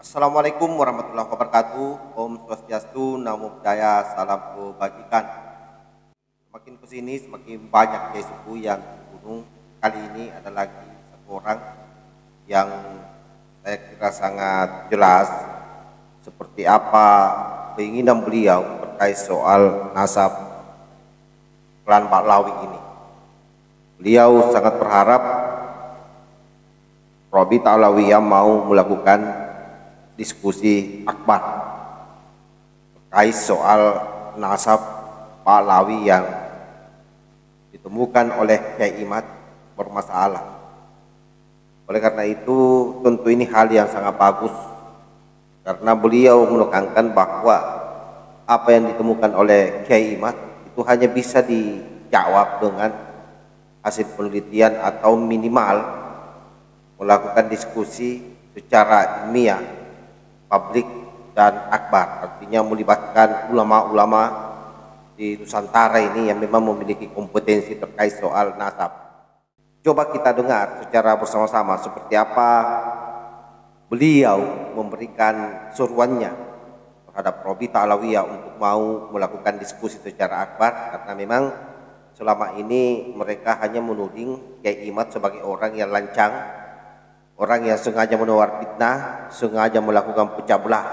Assalamualaikum warahmatullahi wabarakatuh. Om Swastiastu, Namo Buddhaya, salam kebajikan. Semakin kesini semakin banyak kiai suku yang gunung. Kali ini ada lagi satu orang yang saya kira sangat jelas seperti apa keinginan beliau terkait soal nasab klan Pahlawi ini. Beliau sangat berharap Robi Ta'alawiyah mau melakukan diskusi akbar terkait soal nasab Pahlawi yang ditemukan oleh Kyai Imad bermasalah. Oleh karena itu tentu ini hal yang sangat bagus karena beliau menekankan bahwa apa yang ditemukan oleh Kyai Imad itu hanya bisa dijawab dengan hasil penelitian atau minimal melakukan diskusi secara ilmiah, publik dan akbar, artinya melibatkan ulama-ulama di Nusantara ini yang memang memiliki kompetensi terkait soal nasab. Coba kita dengar secara bersama-sama seperti apa beliau memberikan seruannya terhadap Robi Ta'alawiyah untuk mau melakukan diskusi secara akbar, karena memang selama ini mereka hanya menuding Kyai Imad sebagai orang yang lancang, orang yang sengaja menebar fitnah, sengaja melakukan pecah belah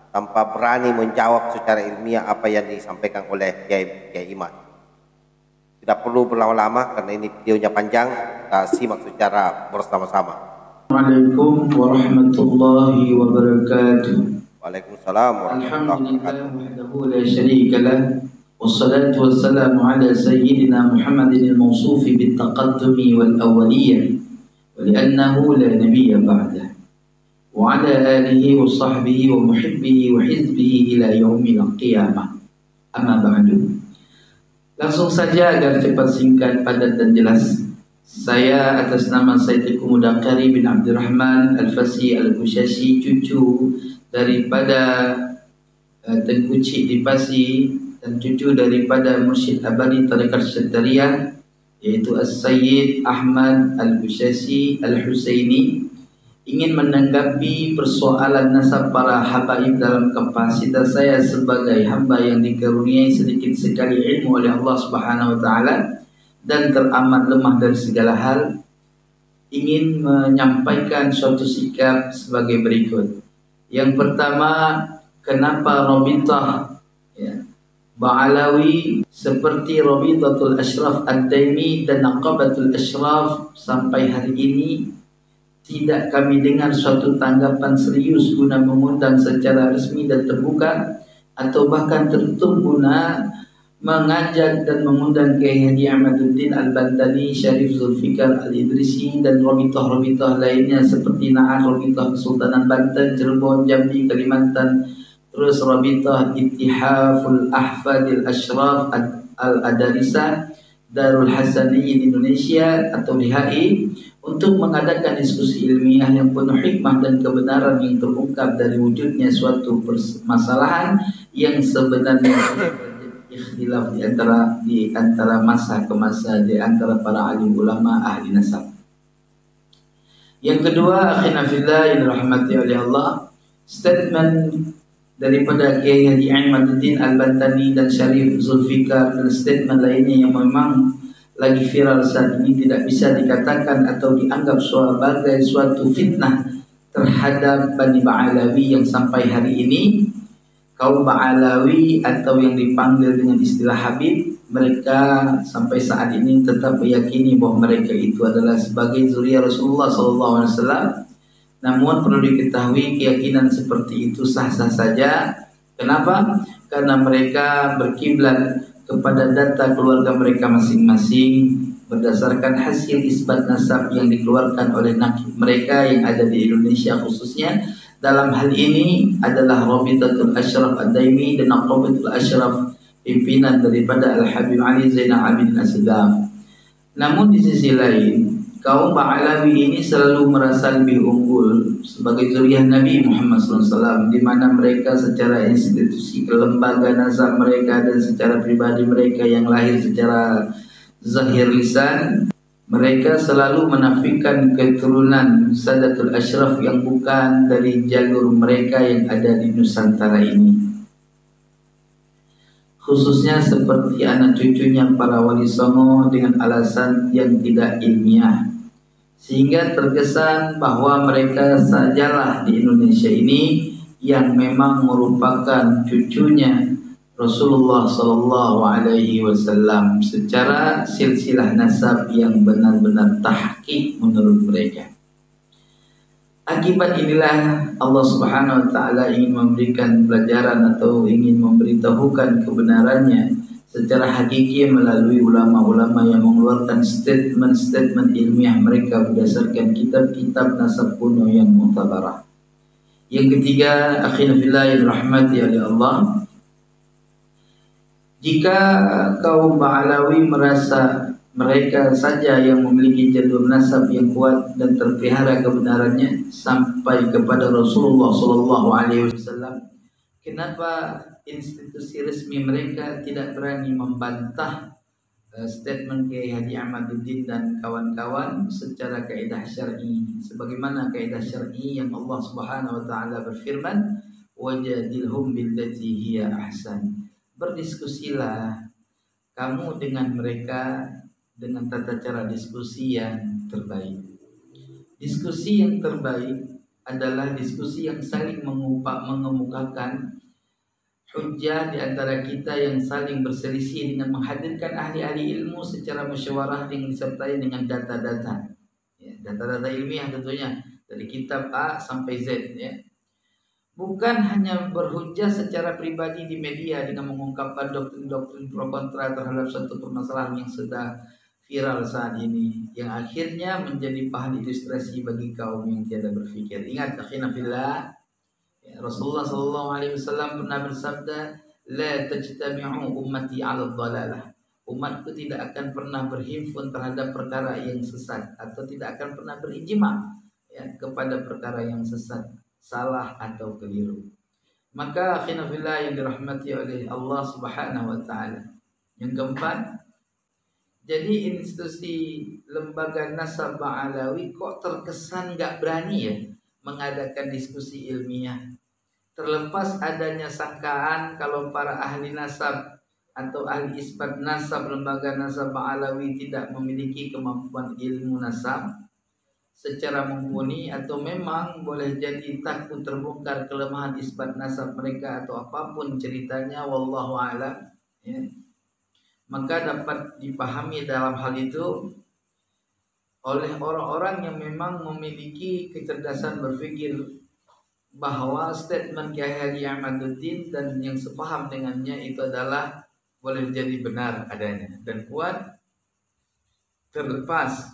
tanpa berani menjawab secara ilmiah apa yang disampaikan oleh Kyai Imad. Tidak perlu berlama-lama karena ini videonya panjang, kita simak secara bersama-sama. Assalamualaikum warahmatullahi wabarakatuh. Waalaikumsalam warahmatullahi wabarakatuh. Alhamdulillah la syarika lah, wassalatu wassalamu ala sayyidina Muhammadin al-mawsufi bittaqaddumi wal awwaliyah ولأنه لا نبي بعده وعلى آله وصحبه ومحبه وحزبه إلى يوم القيامة. أما بعد. Langsung saja agar cepat, singkat, padat dan jelas. Saya atas nama Sayyidikum Mudakari bin Abdurrahman Al-Fasi Al-Bushashi, cucu daripada Tengku Cik di Pasi dan cucu daripada Mursyid Abadi Tariqat Syariyah, yaitu As-Sayyid Ahmad Al-Bushashi Al-Husaini, ingin menanggapi persoalan nasab para habaib dalam kapasitas saya sebagai hamba yang dikaruniai sedikit sekali ilmu oleh Allah Subhanahu wa taala dan teramat lemah dari segala hal. Ingin menyampaikan suatu sikap sebagai berikut. Yang pertama, kenapa Rabithah Ba'alawi seperti Rabithatul Ashraf Ad-Daimi dan Naqabatul Ashraf sampai hari ini tidak kami dengar suatu tanggapan serius guna mengundang secara resmi dan terbuka atau bahkan tertutup guna mengajak dan mengundang Kyai Haji Ahmaduddin Al-Bantani, Syarif Zulfikar Al-Idrisi dan Rabithah lainnya seperti Na'an Rabithah Kesultanan Banten, Cirebon, Jambi, Kalimantan, terus Rabithah Ittihaful Ahfadil Ashraf Al-Adarisa Darul Hasaniyyin di Indonesia atau DHI untuk mengadakan diskusi ilmiah yang penuh hikmah dan kebenaran yang terungkap dari wujudnya suatu permasalahan yang sebenarnya ikhtilaf di antara masa ke masa di antara para alim ulama ahli nasab. Yang kedua, akhina fillah yang dirahmati oleh Allah, statement daripada Kyai Haji Ahmaduddin Al-Bantani dan Syarif Zulfikar dan statement lainnya yang memang lagi viral saat ini tidak bisa dikatakan atau dianggap sebagai suatu fitnah terhadap Bani Ba'alawi yang sampai hari ini kaum Ba'alawi atau yang dipanggil dengan istilah Habib, mereka sampai saat ini tetap meyakini bahwa mereka itu adalah sebagai zuriat Rasulullah SAW. Namun perlu diketahui keyakinan seperti itu sah-sah saja. Kenapa? Karena mereka berkiblat kepada data keluarga mereka masing-masing berdasarkan hasil isbat nasab yang dikeluarkan oleh nakib mereka yang ada di Indonesia khususnya. Dalam hal ini adalah Rabithatul Ashraf Ad-Daimi dan Naqabatul Ashraf, pimpinan daripada Al-Habib Ali Zainal Abidin As-Sadaf. Namun di sisi lain, kaum Ba'alawi ini selalu merasa lebih unggul sebagai zuriyah Nabi Muhammad SAW, di mana mereka secara institusi lembaga nazar mereka dan secara pribadi mereka yang lahir secara zahir lisan Mereka selalu menafikan keturunan Sadatul Ashraf yang bukan dari jalur mereka yang ada di Nusantara ini, khususnya seperti anak cucunya para wali songo dengan alasan yang tidak ilmiah, sehingga terkesan bahwa mereka sajalah di Indonesia ini yang memang merupakan cucunya Rasulullah Sallallahu Alaihi Wasallam secara silsilah nasab yang benar-benar tahqiq menurut mereka. Akibat inilah Allah Subhanahu Wa Taala ingin memberikan pelajaran atau ingin memberitahukan kebenarannya secara hakiki melalui ulama-ulama yang mengeluarkan statement-statement ilmiah mereka berdasarkan kitab-kitab nasab kuno yang mutabarah. Yang ketiga, akhina fillah yang rahmati oleh Allah, jika kaum Ba'alawi merasa mereka saja yang memiliki jalur nasab yang kuat dan terpelihara kebenarannya sampai kepada Rasulullah Sallallahu Alaihi Wasallam, kenapa institusi resmi mereka tidak berani membantah statement Kiai Haji Ahmaduddin dan kawan-kawan secara kaidah syar'i, sebagaimana kaidah syar'i yang Allah Subhanahu Wa Taala berfirman, wajadilhum billati hiya ahsan. Berdiskusilah kamu dengan mereka dengan tata cara diskusi yang terbaik. Diskusi yang terbaik adalah diskusi yang saling mengemukakan hujjah di antara kita yang saling berselisih dengan menghadirkan ahli-ahli ilmu secara musyawarah yang disertai dengan data-data. Ya, data-data ilmiah tentunya dari kitab A sampai Z, ya. Bukan hanya berhujjah secara pribadi di media dengan mengungkapkan doktrin-doktrin pro kontra terhadap suatu permasalahan yang sedang viral saat ini, yang akhirnya menjadi bahan ilustrasi bagi kaum yang tiada berpikir. Ingat, akhina fillah, ya, Rasulullah Sallallahu Alaihi Wasallam pernah bersabda, la tajtami'u ummati 'ala dhalalah. Umatku tidak akan pernah berhimpun terhadap perkara yang sesat, atau tidak akan pernah berijma, ya, kepada perkara yang sesat, salah atau keliru. Maka akhina fillah yang dirahmati oleh Allah Subhanahu Wa Taala. Yang keempat, jadi institusi lembaga nasab Ba'alawi kok terkesan gak berani ya mengadakan diskusi ilmiah. Terlepas adanya sangkaan kalau para ahli nasab atau ahli isbat nasab lembaga nasab Ba'alawi tidak memiliki kemampuan ilmu nasab secara mumpuni, atau memang boleh jadi takut terbongkar kelemahan isbat nasab mereka atau apapun ceritanya, wallahu a'lam, ya. Maka dapat dipahami dalam hal itu oleh orang-orang yang memang memiliki kecerdasan berpikir bahwa statement Kiai Haji Ahmaduddin dan yang sepaham dengannya itu adalah boleh jadi benar adanya dan kuat, terlepas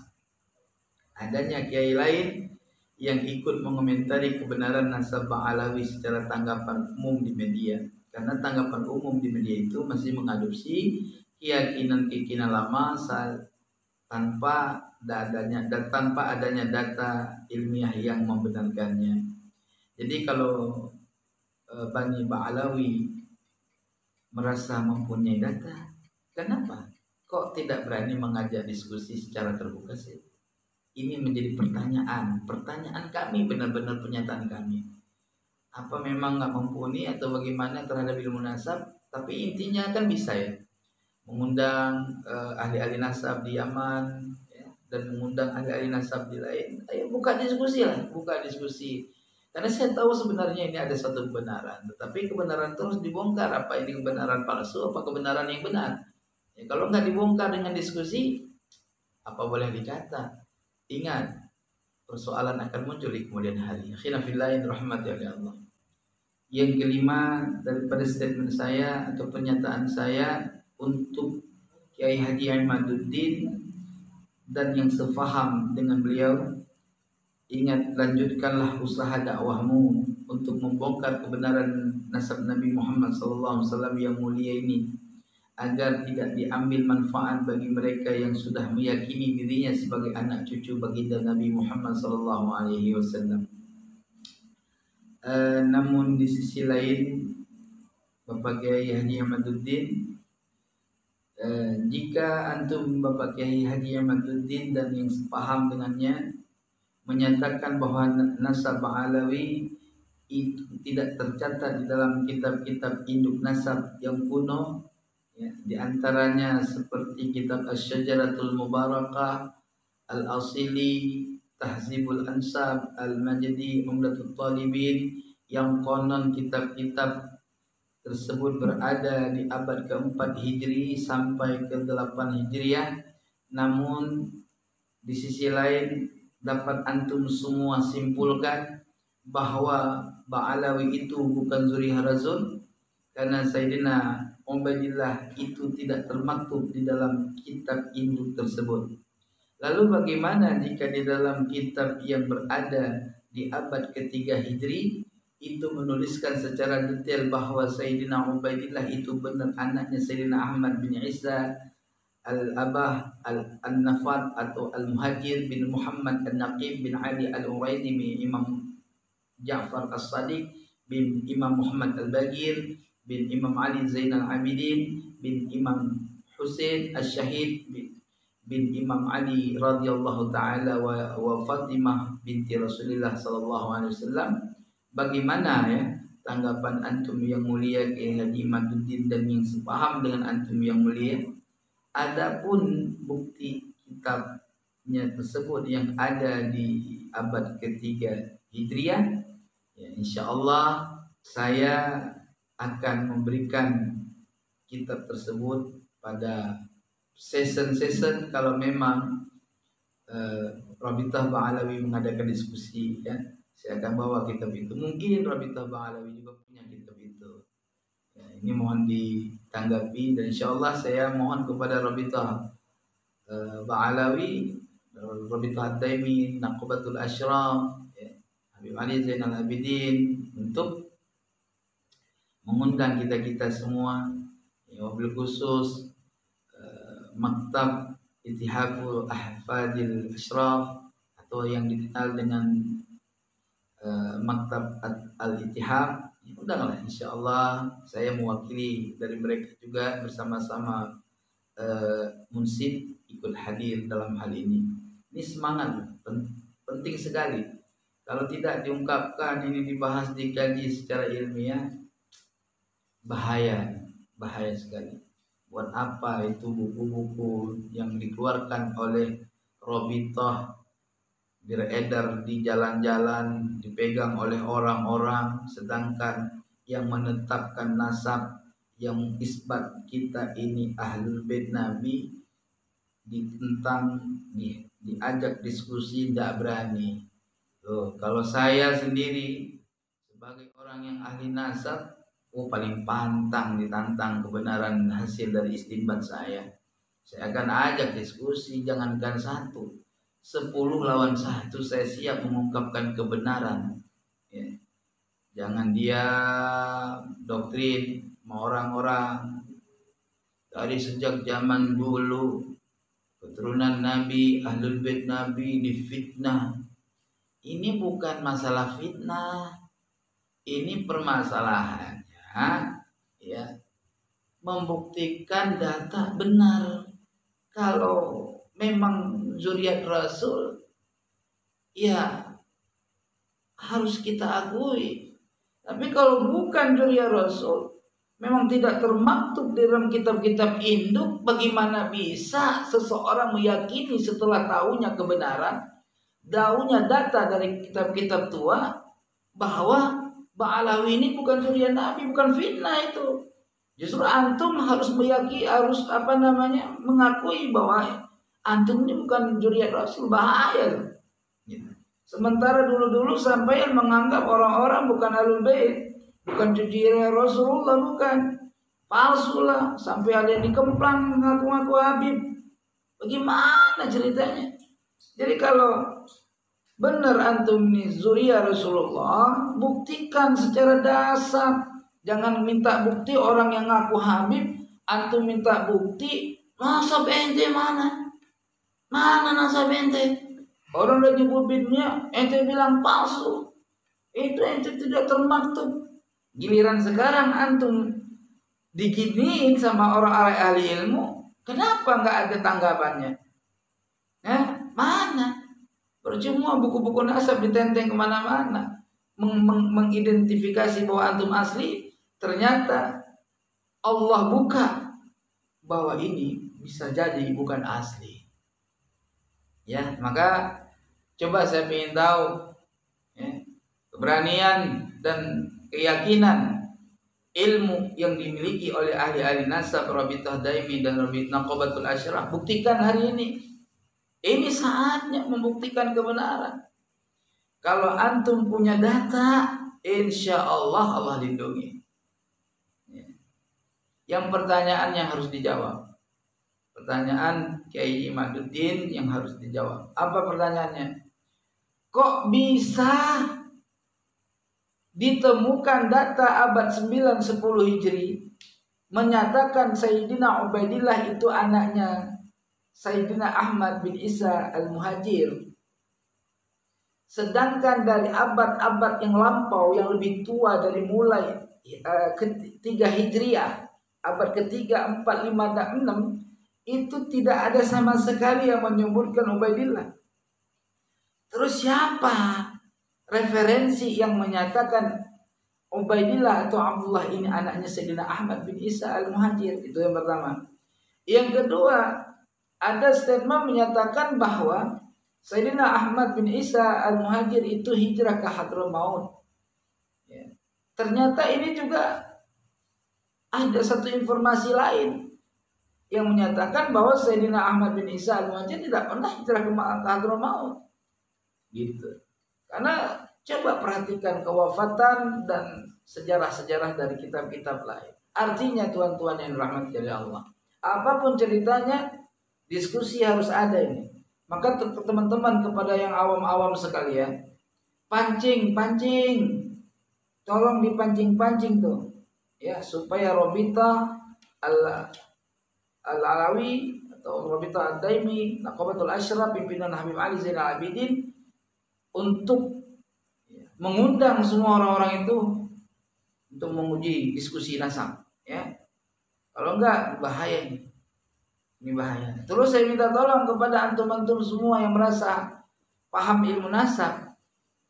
adanya kiai lain yang ikut mengomentari kebenaran nasab Ba'alawi secara tanggapan umum di media. Karena tanggapan umum di media itu masih mengadopsi keyakinan-keyakinan lama tanpa adanya data ilmiah yang membenarkannya. Jadi kalau Bani Ba'alawi merasa mempunyai data, kenapa kok tidak berani mengajak diskusi secara terbuka sih? Ini menjadi pertanyaan kami, benar-benar pernyataan kami. Apa memang nggak mumpuni atau bagaimana terhadap ilmu nasab? Tapi intinya kan bisa ya, mengundang ahli-ahli nasab di Yaman, ya, dan mengundang ahli-ahli nasab di lain. Ayo buka diskusi lah, buka diskusi. Karena saya tahu sebenarnya ini ada satu kebenaran, tetapi kebenaran terus dibongkar. Apa ini kebenaran palsu, apa kebenaran yang benar? Ya, kalau nggak dibongkar dengan diskusi, apa boleh dikata? Ingat, persoalan akan muncul di kemudian hari. Khilafillah rahmati oleh Allah. Yang kelima daripada statement saya atau pernyataan saya untuk Kiai Haji Ahmaduddin dan yang sefaham dengan beliau, ingat, lanjutkanlah usaha dakwahmu untuk membongkar kebenaran nasab Nabi Muhammad SAW yang mulia ini, agar tidak diambil manfaat bagi mereka yang sudah meyakini dirinya sebagai anak cucu baginda Nabi Muhammad SAW. Namun di sisi lain, Bapak Kiai Haji Ahmaduddin Jika antum Bapak Kiai Haji Ahmaduddin dan yang paham dengannya menyatakan bahwa nasab Alawi itu tidak tercatat di dalam kitab-kitab induk nasab yang kuno, ya, di antaranya seperti kitab Asy-Syajaratul Mubarakah, Al-Asili, Tahzibul Ansab, Al-Majdi, Umdatul Talibin, yang konon kitab-kitab tersebut berada di abad keempat Hijri sampai ke-8 Hijriah. Namun di sisi lain dapat antum semua simpulkan bahwa Ba'alawi itu bukan Zuriyah Rasul, karena Sayyidina Ubaidillah itu tidak termaktub di dalam kitab induk tersebut. Lalu bagaimana jika di dalam kitab yang berada di abad ketiga Hijri itu menuliskan secara detail bahwa Sayyidina Ubaidillah itu benar anaknya Sayyidina Ahmad bin Isa Al-Abah Al-Nafat atau Al-Muhajir bin Muhammad Al-Naqib bin Ali Al-Uraidi bin Imam Ja'far As-Sadiq bin Imam Muhammad Al-Bagir bin Imam Ali Zainal Abidin bin Imam Husain Al-Syahid bin Imam Ali radhiyallahu taala wa Fatimah binti Rasulullah sallallahu alaihi wasallam. Bagaimana ya tanggapan antum yang mulia Kiai Haji Ahmaduddin dan yang sepaham dengan antum yang mulia? Adapun bukti kitabnya tersebut yang ada di abad ketiga Hijriah, ya insyaallah saya akan memberikan kitab tersebut pada season kalau memang Rabitah Ba'alawi mengadakan diskusi, ya saya akan bawa kitab itu. Mungkin Rabitah Ba'alawi juga punya kitab itu, ya, ini mohon ditanggapi dan insyaallah saya mohon kepada Rabitah Ba'alawi, Rabitah Ad-Daimi, Naqabatul Asyraf, ya, Habib Ali Zainal Abidin untuk mengundang kita semua, ya, wabil khusus Maktab Ittihaful Ahfadil Asyraf atau yang dikenal dengan Maktab Al-Ittihab. Undanglah insyaallah saya mewakili dari mereka juga bersama-sama munsib ikut hadir dalam hal ini. Ini semangat penting sekali. Kalau tidak diungkapkan, ini dibahas, dikaji secara ilmiah, bahaya sekali. Buat apa itu buku-buku yang dikeluarkan oleh Rabitah beredar di jalan-jalan, dipegang oleh orang-orang, sedangkan yang menetapkan nasab, yang isbat kita ini Ahlul Bait Nabi ditentang, diajak diskusi tidak berani. Loh, kalau saya sendiri sebagai orang yang ahli nasab, paling pantang ditantang kebenaran hasil dari istinbat saya. Saya akan ajak diskusi, jangankan 1, 10 lawan 1 saya siap mengungkapkan kebenaran. Ya. Jangan dia doktrin orang-orang dari sejak zaman dulu keturunan Nabi, Ahlul Bait Nabi difitnah. Ini bukan masalah fitnah, ini permasalahan. Ya, membuktikan data benar. Kalau memang zuriat Rasul, ya harus kita akui. Tapi kalau bukan zuriat Rasul, memang tidak termaktub di dalam kitab-kitab induk, bagaimana bisa seseorang meyakini setelah tahunya kebenaran, tahunya data dari kitab-kitab tua, bahwa Ba'alawi ini bukan zuriat Nabi, bukan fitnah itu. Justru antum harus meyakini, harus mengakui bahwa antum ini bukan zuriat Rasul. Bahaya loh. Sementara dulu-dulu sampai menganggap orang-orang bukan Ahlul Bait, bukan zuriat Rasulullah, bukan. Palsu lah, sampai ada yang dikemplang ngaku-ngaku Habib. Bagaimana ceritanya? Jadi kalau benar antum ini zuriat Rasulullah, buktikan secara dasar. Jangan minta bukti orang yang ngaku Habib, antum minta bukti nasab ente mana? Mana nasab ente? Orang udah nyebutnya, ente bilang palsu. Itu ente tidak termaktub. Giliran sekarang antum diginiin sama orang ahli ilmu, Kenapa nggak ada tanggapannya? Mana? Percuma buku-buku nasab ditenteng kemana-mana, mengidentifikasi bahwa antum asli. Ternyata Allah buka bahwa ini bisa jadi bukan asli. Ya, maka coba saya ingin tahu, ya, keberanian dan keyakinan ilmu yang dimiliki oleh ahli-ahli nasab, Rabithah Daimi dan Rabithah Naqabatul Asyraf. Buktikan hari ini. Ini saatnya membuktikan kebenaran. Kalau antum punya data, insya Allah Allah lindungi. Yang pertanyaan yang harus dijawab, pertanyaan Kiai Imaduddin yang harus dijawab. Apa pertanyaannya? Kok bisa ditemukan data abad 9-10 Hijri menyatakan Sayyidina Ubaidillah itu anaknya Sayyidina Ahmad bin Isa Al-Muhajir, sedangkan dari abad-abad yang lampau yang lebih tua dari mulai ketiga Hijriah, abad ketiga, 4, 5, dan 6, itu tidak ada sama sekali yang menyebutkan Ubaidillah. Terus siapa referensi yang menyatakan Ubaidillah atau Abdullah ini anaknya Sayyidina Ahmad bin Isa Al-Muhajir? Itu yang pertama. Yang kedua, ada statement menyatakan bahwa Sayyidina Ahmad bin Isa Al-Muhajir itu hijrah ke Hadramaut. Ya. Ternyata ini juga ada satu informasi lain yang menyatakan bahwa Sayyidina Ahmad bin Isa Al-Muhajir tidak pernah hijrah ke Hadramaut. Gitu. Karena coba perhatikan kewafatan dan sejarah-sejarah dari kitab-kitab lain. Artinya tuan-tuan yang dirahmati oleh Allah, apapun ceritanya, diskusi harus ada ini. Maka teman-teman, kepada yang awam-awam sekalian, pancing, tolong dipancing tuh, ya, supaya Rabithah Al-Alawi atau Rabithah Ad-Daimi, Naqabatul Asyraf, pimpinan Habib Ali Zainal Abidin, untuk mengundang semua orang-orang itu untuk menguji diskusi nasab, ya. Kalau enggak, bahaya ini. Ini bahaya. Terus saya minta tolong kepada antum-antum semua yang merasa paham ilmu nasab,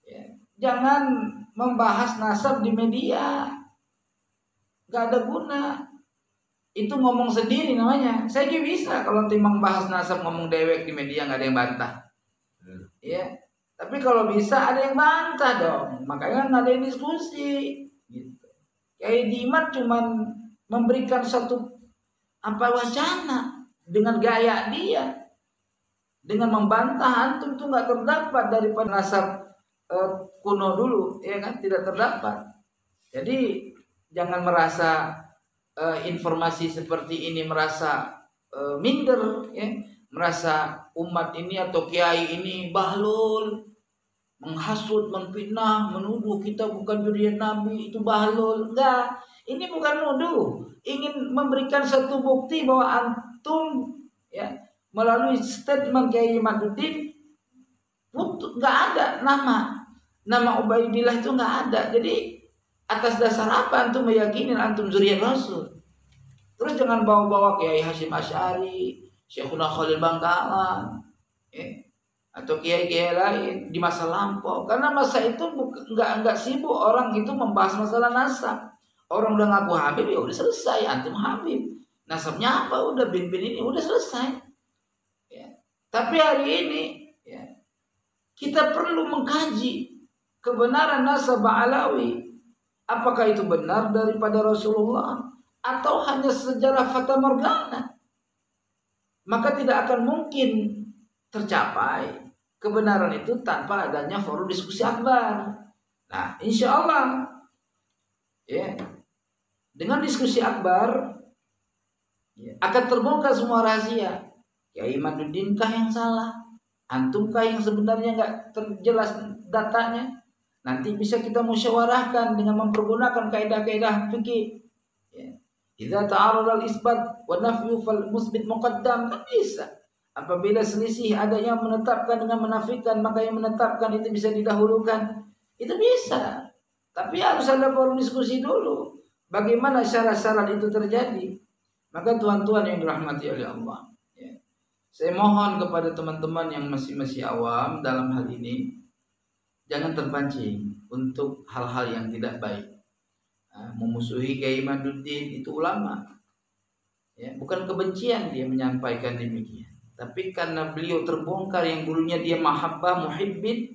ya, jangan membahas nasab di media. Gak ada guna. Itu ngomong sendiri namanya. Saya juga bisa kalau timbang bahas nasab ngomong dewek di media, gak ada yang bantah. Ya. Tapi kalau bisa ada yang bantah dong. Makanya gak ada yang diskusi. Gitu. Kayak Dimat cuman memberikan satu wacana dengan gaya dia, dengan membantah antum tuh nggak terdapat daripada nasab kuno dulu, ya kan, tidak terdapat. Jadi jangan merasa informasi seperti ini merasa minder, ya, merasa umat ini atau kiai ini bahlul, menghasut, menfitnah, menuduh kita bukan zuriat Nabi, itu bahlul. Enggak, ini bukan nuduh, ingin memberikan satu bukti bahwa antum, ya, melalui statement Kiai Imaduddin nggak ada nama Ubaidillah itu nggak ada. Jadi atas dasar apa antum meyakini antum zuriat Rasul? Terus jangan bawa-bawa Kiai Hasyim Asy'ari, Syekhuna Khalil Bangkalan, ya, atau kiai-kiai lain di masa lampau. Karena masa itu nggak sibuk orang itu membahas masalah nasab. Orang udah ngaku Habib, ya udah selesai, antum Habib. Nasabnya apa? Udah bin ini udah selesai. Ya. Tapi hari ini, ya, kita perlu mengkaji kebenaran nasab Alawi. Apakah itu benar daripada Rasulullah atau hanya sejarah fata morgana? Maka tidak akan mungkin tercapai kebenaran itu tanpa adanya forum diskusi akbar. Nah, insya Allah, ya, dengan diskusi akbar, ya, akan terbongkar semua rahasia. Kiai Imaduddin kah yang salah? Antum kah yang sebenarnya nggak terjelas datanya? Nanti bisa kita musyawarahkan dengan mempergunakan kaidah-kaidah fikih. Ya. Idza ta'arada al-isbat wa nafyu fal musbit muqaddam, kan bisa. Apabila selisih ada yang menetapkan dengan menafikan, maka yang menetapkan itu bisa didahulukan. Itu bisa. Tapi harus ada forum diskusi dulu. Bagaimana syarat-syarat itu terjadi? Maka tuan-tuan yang dirahmati oleh Allah, ya, saya mohon kepada teman-teman yang masih awam dalam hal ini, jangan terpancing untuk hal-hal yang tidak baik. Memusuhi Kiai Imaduddin itu ulama, ya, bukan kebencian dia menyampaikan demikian, tapi karena beliau terbongkar yang dulunya dia mahabbah muhibbin,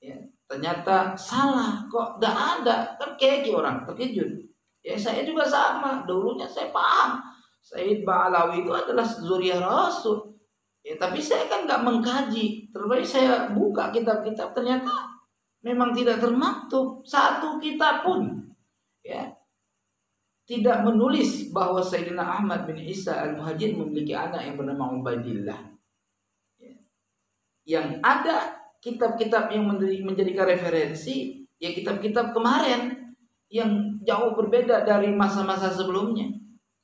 ya, ternyata salah, kok tidak ada, kan kayak orang terkejut. Ya saya juga sama, dulunya saya paham Said Ba'alawi itu adalah zuriyah Rasul, ya, tapi saya kan nggak mengkaji, terbaik saya buka kitab-kitab, ternyata memang tidak termaktub satu kitab pun, ya, tidak menulis bahwa Sayyidina Ahmad bin Isa Al-Muhajir memiliki anak yang bernama Ubaidillah. Ya. Yang ada kitab-kitab yang menjadikan referensi, ya kitab-kitab kemarin yang jauh berbeda dari masa-masa sebelumnya.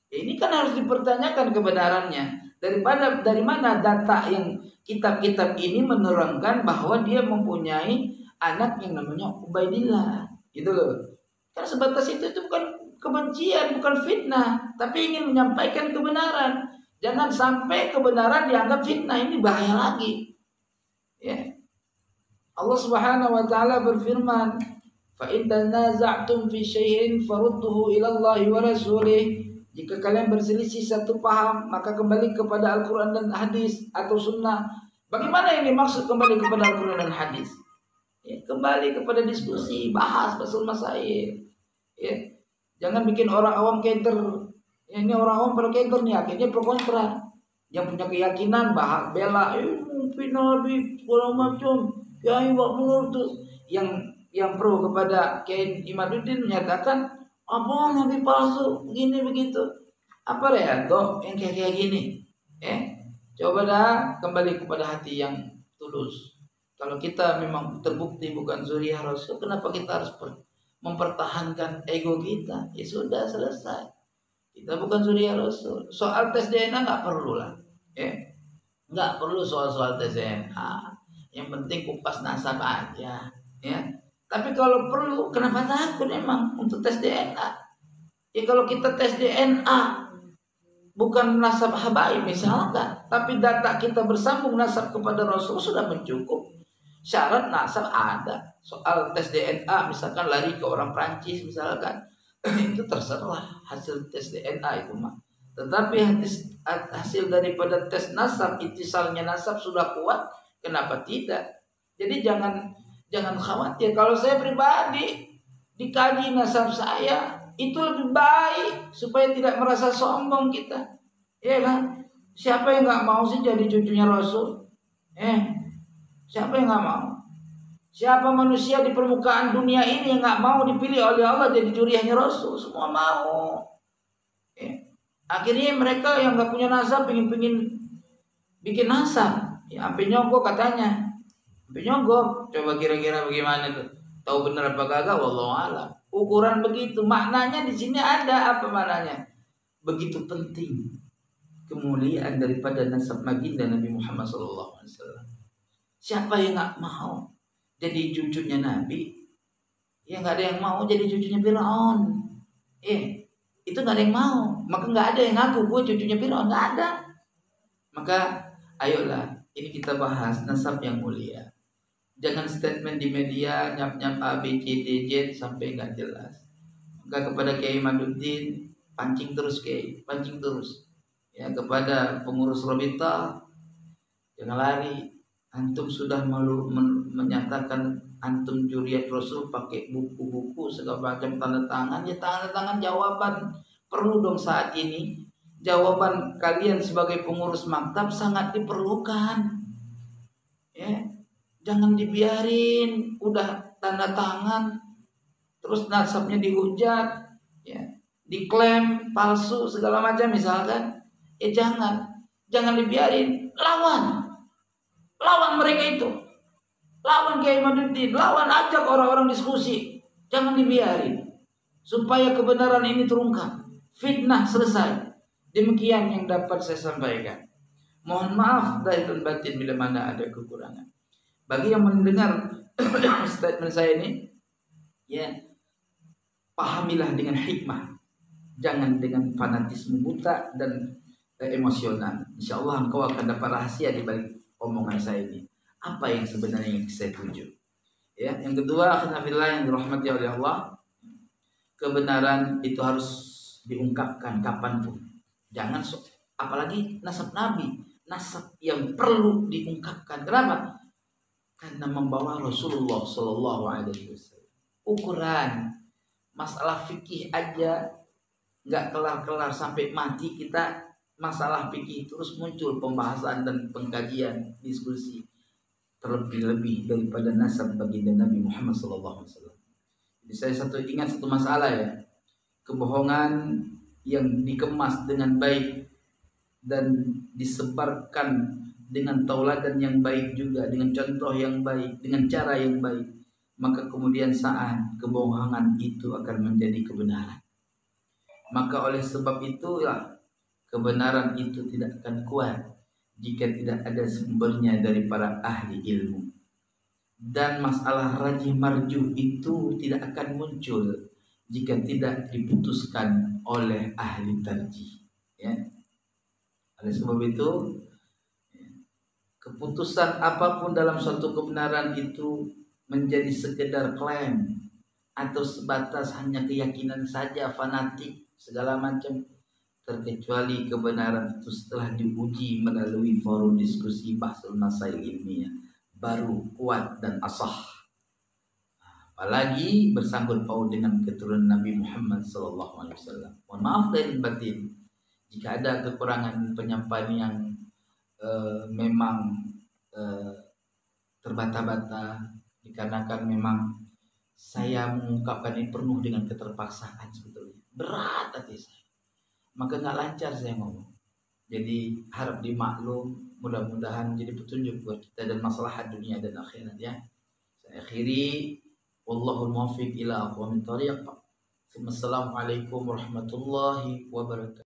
Ya, ini kan harus dipertanyakan kebenarannya. Dari mana data yang kitab-kitab ini menerangkan bahwa dia mempunyai anak yang namanya Ubaidillah. Gitu loh. Karena sebatas itu bukan kebencian, bukan fitnah, tapi ingin menyampaikan kebenaran. Jangan sampai kebenaran dianggap fitnah, ini bahaya lagi. Ya. Allah Subhanahu wa taala berfirman, "Fa in tanaza'tum fi syai'in farudduhu ila Allah wa rasulih." Jika kalian berselisih satu paham, maka kembali kepada Al-Qur'an dan hadis atau sunnah. Bagaimana ini maksud kembali kepada Al-Qur'an dan hadis? Ya, kembali kepada diskusi, bahas basul masail. Ya. Jangan bikin orang awam counter. Ya, ini orang awam pada counter nih, akhirnya pro kontra. Yang punya keyakinan bahas bela, mungkin Nabi segala macam. Kiai Bakmur tuh yang pro kepada Kiai Imaduddin menyatakan apa Nabi palsu begini begitu. Apa ya toh yang kayak gini? Coba dah kembali kepada hati yang tulus. Kalau kita memang terbukti bukan zuriyah Rasul, kenapa kita harus mempertahankan ego kita? Ya sudah, selesai. Kita bukan zuriyah Rasul. Soal tes DNA nggak perlu lah. Nggak perlu soal tes DNA. Yang penting kupas nasab aja. Ya. Tapi kalau perlu, kenapa takut emang untuk tes DNA? Ya kalau kita tes DNA bukan nasab habaib misalkan, tapi data kita bersambung nasab kepada Rasul sudah mencukup. Syarat nasab ada. Soal tes DNA misalkan lari ke orang Prancis misalkan, itu terserah hasil tes DNA itu mah. Tetapi hasil daripada tes nasab, itisalnya nasab sudah kuat, kenapa tidak? Jadi jangan khawatir. Kalau saya pribadi dikaji nasab saya, itu lebih baik supaya tidak merasa sombong kita. Ya kan? Siapa yang nggak mau sih jadi cucunya Rasul? Siapa yang nggak mau? Siapa manusia di permukaan dunia ini yang nggak mau dipilih oleh Allah jadi juriyahnya Rasul? Semua mau. Akhirnya mereka yang nggak punya nasab pingin bikin nasab. Ya, sampai nyogok katanya. Sampai nyogok. Coba kira-kira bagaimana tuh? Tahu benar apa kagak? Wallahu a'lam. Ukuran begitu. Maknanya di sini ada apa maknanya? Begitu penting kemuliaan daripada nasab baginda Nabi Muhammad SAW. Siapa yang nggak mau jadi cucunya Nabi? Ya nggak ada yang mau jadi cucunya Firaun. Itu nggak ada yang mau. Maka nggak ada yang ngaku gue cucunya Firaun, nggak ada. Maka ayolah, ini kita bahas nasab yang mulia. Jangan statement di media nyap-nyap A, B, C, D, Z sampai nggak jelas. Maka kepada Kiai Imaduddin, pancing terus Kiai, pancing terus. Ya, kepada pengurus Robita, jangan lari. Antum sudah menyatakan antum juriyat Rasul pakai buku-buku segala macam tanda tangan. Ya tanda tangan jawaban perlu dong saat ini. Jawaban kalian sebagai pengurus maktab sangat diperlukan. Ya, jangan dibiarin udah tanda tangan terus nasabnya dihujat, ya, diklaim palsu segala macam misalkan. Jangan dibiarin, lawan mereka itu, lawan Kiai Imaduddin, lawan, ajak orang-orang diskusi, jangan dibiarin supaya kebenaran ini terungkap, fitnah selesai. Demikian yang dapat saya sampaikan. Mohon maaf lahir dan batin bila mana ada kekurangan. Bagi yang mendengar statement saya ini, ya, pahamilah dengan hikmah. Jangan dengan fanatisme buta dan emosional. Insya Allah engkau akan dapat rahasia di balik omongan saya ini. Apa yang sebenarnya yang saya tuju? Ya, yang kedua, akhirnya yang dirahmati oleh Allah, kebenaran itu harus diungkapkan kapanpun. Jangan apalagi nasab Nabi, nasab yang perlu diungkapkan. Kenapa? Karena membawa Rasulullah Shallallahu Alaihi Wasallam. Ukuran masalah fikih aja nggak kelar-kelar sampai mati kita, masalah fikih terus muncul pembahasan dan pengkajian diskusi, terlebih-lebih daripada nasab baginda Nabi Muhammad Sallallahu Alaihi Wasallam. Jadi saya ingat satu masalah ya, kebohongan yang dikemas dengan baik dan disebarkan dengan tauladan yang baik juga, dengan contoh yang baik, dengan cara yang baik, maka kemudian saat kebohongan itu akan menjadi kebenaran. Maka oleh sebab itulah kebenaran itu tidak akan kuat jika tidak ada sumbernya dari para ahli ilmu. Dan masalah rajih marjuh itu tidak akan muncul jika tidak diputuskan oleh ahli tarjih. Ya. Oleh sebab itu, keputusan apapun dalam suatu kebenaran itu menjadi sekedar klaim atau sebatas hanya keyakinan saja, fanatik segala macam, terkecuali kebenaran itu setelah diuji melalui forum diskusi bahsul masail ilmiah baru kuat dan asah. Apalagi bersangkut paut dengan keturunan Nabi Muhammad SAW. Mohon maaf dari batin jika ada kekurangan penyampaian yang memang terbata-bata, dikarenakan memang saya mengungkapkan ini penuh dengan keterpaksaan sebetulnya. Berat hati saya. Maka nggak lancar saya ngomong. Jadi harap dimaklum, mudah-mudahan jadi petunjuk buat kita dan masalah dunia dan akhirat ya. Saya akhiri, wallahul muwaffiq ila aqwamit thoriq. Assalamualaikum warahmatullahi wabarakatuh.